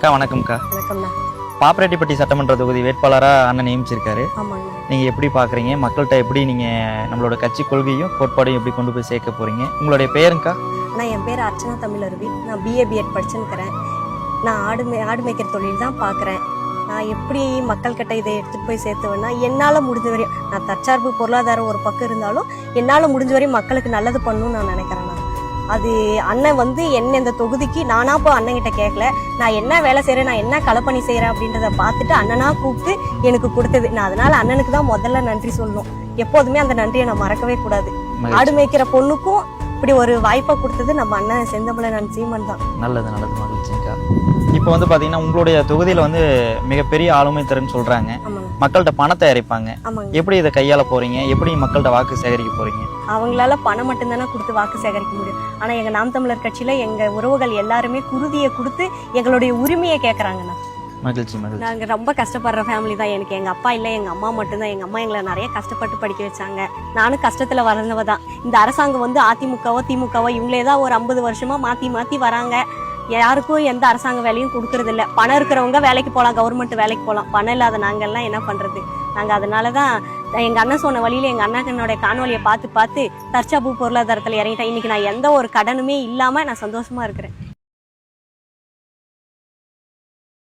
அக்கா வணக்கம்க்கா. வணக்கம்ண்ணா. பாப்பரெட்டிப்பட்டி சட்டமன்ற தொகுதி வேட்பாளராக அண்ணன் நியமிச்சிருக்காரு. ஆமாங்க. நீங்கள் எப்படி பார்க்குறீங்க? மக்கள்கிட்ட எப்படி நீங்கள் நம்மளோட கட்சி கொள்கையும் கோட்பாடையும் எப்படி கொண்டு போய் சேர்க்க போகிறீங்க? உங்களுடைய பேருங்கக்கா? அண்ணா என் பேர் அர்ச்சனா தமிழருவி. நான் பிஏ பிஎட் படிச்சுன்னுக்கிறேன். நான் ஆடு மேய்க்கிற தொழில் தான் பார்க்குறேன். நான் எப்படி மக்கள்கிட்ட இதை எடுத்துகிட்டு போய் சேர்த்துவேன்னா, என்னால் முடிஞ்ச வரையும், நான் தற்சார்பு பொருளாதாரம் ஒரு பக்கம் இருந்தாலும் என்னால் முடிஞ்ச வரையும் மக்களுக்கு நல்லது பண்ணணும்னு நான் நினைக்கிறேன். அது அண்ணன் வந்து என்ன இந்த தொகுதிக்கு நானா போய் அண்ணன்கிட்ட கேட்கல, நான் என்ன வேலை செய்கிறேன், நான் என்ன களப்பணி செய்கிறேன் அப்படின்றத பார்த்துட்டு அண்ணனா கூப்பிட்டு எனக்கு கொடுத்தது. நான் அதனால அண்ணனுக்கு தான் முதல்ல நன்றி சொல்லணும். எப்போதுமே அந்த நன்றியை நான் மறக்கவே கூடாது. ஆடு மேய்க்கிற பொண்ணுக்கும் இப்படி ஒரு வாய்ப்பை கொடுத்தது நம்ம அண்ணன் செந்தமிழன் சீமன் தான். நல்லது நல்லது, மகிழ்ச்சிங்கக்கா. இப்போ வந்து பார்த்தீங்கன்னா உங்களுடைய தொகுதியில் வந்து மிகப்பெரிய ஆளுமை திறன் சொல்கிறாங்க. மக்கள்கிட்ட பணத்தை இறைப்பாங்க. எப்படி இதை கையாள போறீங்க? எப்படி மக்கள்கிட்ட வாக்கு சேகரிக்க போறீங்க? அவங்களால பணம் மட்டும்தானே கொடுத்து வாக்கு சேகரிக்க முடியும். ஆனா எங்க நாம் தமிழர் கட்சியில எங்க உறவுகள் எல்லாருமே குருதியை கொடுத்து எங்களுடைய உரிமையை கேட்கறாங்கண்ணா. மகிழ்ச்சி மகிழ்ச்சி. நாங்க ரொம்ப கஷ்டப்படுற ஃபேமிலி தான். எனக்கு எங்க அப்பா இல்லை, எங்க அம்மா மட்டும்தான். எங்க அம்மா எங்களை நிறைய கஷ்டப்பட்டு படிக்க வச்சாங்க. நானும் கஷ்டத்துல வளர்ந்தவ தான். இந்த அரசாங்கம் வந்து அதிமுகவோ திமுகவோ இவங்களே தான் ஒரு 50 வருஷமா மாத்தி வராங்க. யாருக்கும் எந்த அரசாங்க வேலையும் கொடுக்கறது இல்லை. பணம் இருக்கிறவங்க வேலைக்கு போகலாம், கவர்மெண்ட் வேலைக்கு போகலாம். பணம் இல்லாத நாங்கள்லாம் என்ன பண்றது? நாங்கள் அதனால தான் எங்க அண்ணன் சொன்ன வழியில எங்க அண்ணனுடைய காணொலியை பார்த்து தற்சார்பு பொருளாதாரத்தில் இறங்கிட்டேன். இன்னைக்கு நான் எந்த ஒரு கடனுமே இல்லாம நான் சந்தோஷமா இருக்கிறேன்.